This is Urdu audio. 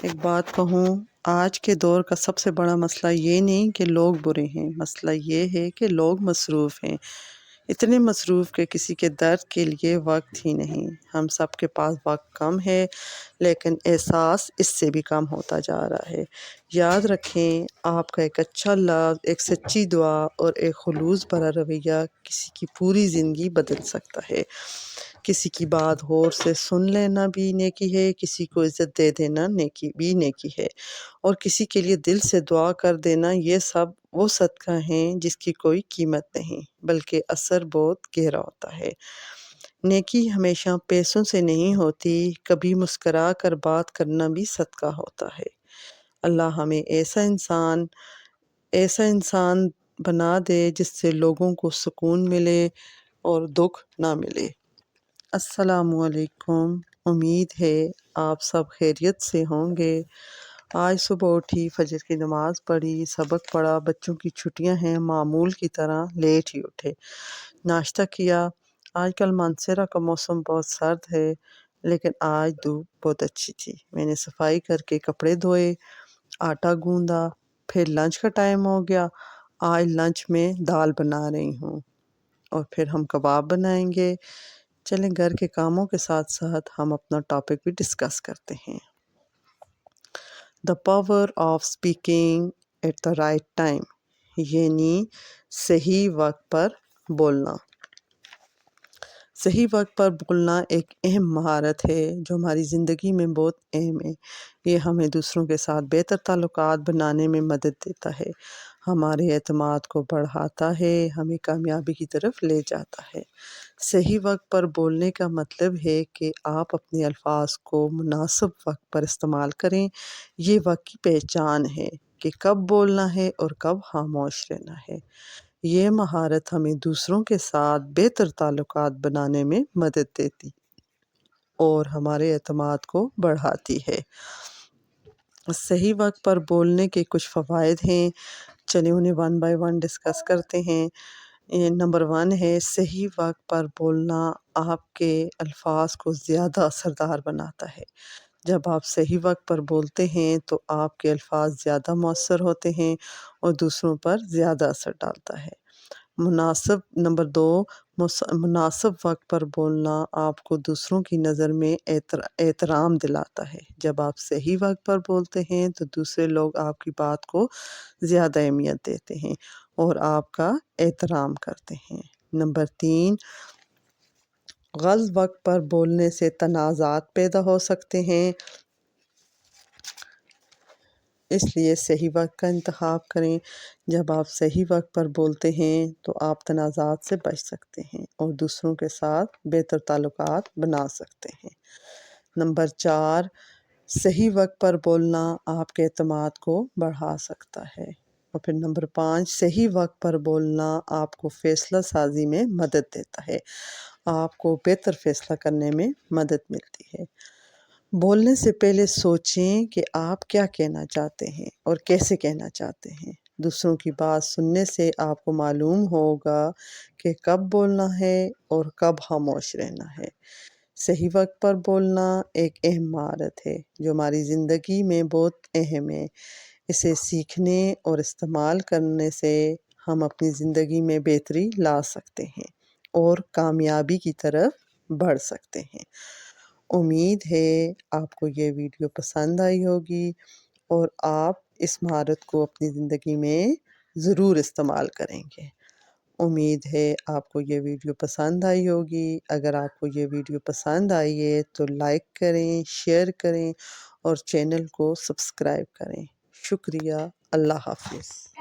ایک بات کہوں، آج کے دور کا سب سے بڑا مسئلہ یہ نہیں کہ لوگ برے ہیں، مسئلہ یہ ہے کہ لوگ مصروف ہیں، اتنے مصروف کہ کسی کے درد کے لیے وقت ہی نہیں۔ ہم سب کے پاس وقت کم ہے، لیکن احساس اس سے بھی کم ہوتا جا رہا ہے۔ یاد رکھیں، آپ کا ایک اچھا لفظ، ایک سچی دعا اور ایک خلوص بھرا رویہ کسی کی پوری زندگی بدل سکتا ہے۔ کسی کی بات غور سے سن لینا بھی نیکی ہے، کسی کو عزت دے دینا نیکی ہے، اور کسی کے لیے دل سے دعا کر دینا، یہ سب وہ صدقہ ہیں جس کی کوئی قیمت نہیں، بلکہ اثر بہت گہرا ہوتا ہے۔ نیکی ہمیشہ پیسوں سے نہیں ہوتی، کبھی مسکرا کر بات کرنا بھی صدقہ ہوتا ہے۔ اللہ ہمیں ایسا انسان بنا دے جس سے لوگوں کو سکون ملے اور دکھ نہ ملے۔ السلام علیکم، امید ہے آپ سب خیریت سے ہوں گے۔ آج صبح اٹھی، فجر کی نماز پڑھی، سبق پڑھا، بچوں کی چھٹیاں ہیں، معمول کی طرح لیٹ ہی اٹھے، ناشتہ کیا۔ آج کل مانسیرا کا موسم بہت سرد ہے، لیکن آج دھوپ بہت اچھی تھی۔ میں نے صفائی کر کے کپڑے دھوئے، آٹا گوندا، پھر لنچ کا ٹائم ہو گیا۔ آج لنچ میں دال بنا رہی ہوں اور پھر ہم کباب بنائیں گے۔ چلیں گھر کے کاموں کے ساتھ ساتھ ہم اپنا ٹاپک بھی ڈسکس کرتے ہیں۔ The power of speaking at the right time, یعنی صحیح وقت پر بولنا۔ صحیح وقت پر بولنا ایک اہم مہارت ہے جو ہماری زندگی میں بہت اہم ہے۔ یہ ہمیں دوسروں کے ساتھ بہتر تعلقات بنانے میں مدد دیتا ہے، ہمارے اعتماد کو بڑھاتا ہے، ہمیں کامیابی کی طرف لے جاتا ہے۔ صحیح وقت پر بولنے کا مطلب ہے کہ آپ اپنے الفاظ کو مناسب وقت پر استعمال کریں۔ یہ وقت کی پہچان ہے کہ کب بولنا ہے اور کب خاموش رہنا ہے۔ یہ مہارت ہمیں دوسروں کے ساتھ بہتر تعلقات بنانے میں مدد دیتی اور ہمارے اعتماد کو بڑھاتی ہے۔ صحیح وقت پر بولنے کے کچھ فوائد ہیں، چلیں انہیں ون بائی ون ڈسکس کرتے ہیں۔ نمبر 1 ہے، صحیح وقت پر بولنا آپ کے الفاظ کو زیادہ اثردار بناتا ہے۔ جب آپ صحیح وقت پر بولتے ہیں تو آپ کے الفاظ زیادہ مؤثر ہوتے ہیں اور دوسروں پر زیادہ اثر ڈالتا ہے۔ نمبر 2، مناسب وقت پر بولنا آپ کو دوسروں کی نظر میں احترام دلاتا ہے۔ جب آپ صحیح وقت پر بولتے ہیں تو دوسرے لوگ آپ کی بات کو زیادہ اہمیت دیتے ہیں اور آپ کا احترام کرتے ہیں۔ نمبر 3، غلط وقت پر بولنے سے تنازعات پیدا ہو سکتے ہیں، اس لیے صحیح وقت کا انتخاب کریں۔ جب آپ صحیح وقت پر بولتے ہیں تو آپ تنازعات سے بچ سکتے ہیں اور دوسروں کے ساتھ بہتر تعلقات بنا سکتے ہیں۔ نمبر 4، صحیح وقت پر بولنا آپ کے اعتماد کو بڑھا سکتا ہے۔ اور پھر نمبر 5، صحیح وقت پر بولنا آپ کو فیصلہ سازی میں مدد دیتا ہے، آپ کو بہتر فیصلہ کرنے میں مدد ملتی ہے۔ بولنے سے پہلے سوچیں کہ آپ کیا کہنا چاہتے ہیں اور کیسے کہنا چاہتے ہیں۔ دوسروں کی بات سننے سے آپ کو معلوم ہوگا کہ کب بولنا ہے اور کب خاموش رہنا ہے۔ صحیح وقت پر بولنا ایک اہم مہارت ہے جو ہماری زندگی میں بہت اہم ہے۔ اسے سیکھنے اور استعمال کرنے سے ہم اپنی زندگی میں بہتری لا سکتے ہیں اور کامیابی کی طرف بڑھ سکتے ہیں۔ امید ہے آپ کو یہ ویڈیو پسند آئی ہوگی اور آپ اس مہارت کو اپنی زندگی میں ضرور استعمال کریں گے۔ امید ہے آپ کو یہ ویڈیو پسند آئی ہوگی۔ اگر آپ کو یہ ویڈیو پسند آئی ہے تو لائک کریں، شیئر کریں اور چینل کو سبسکرائب کریں۔ شکریہ۔ اللہ حافظ۔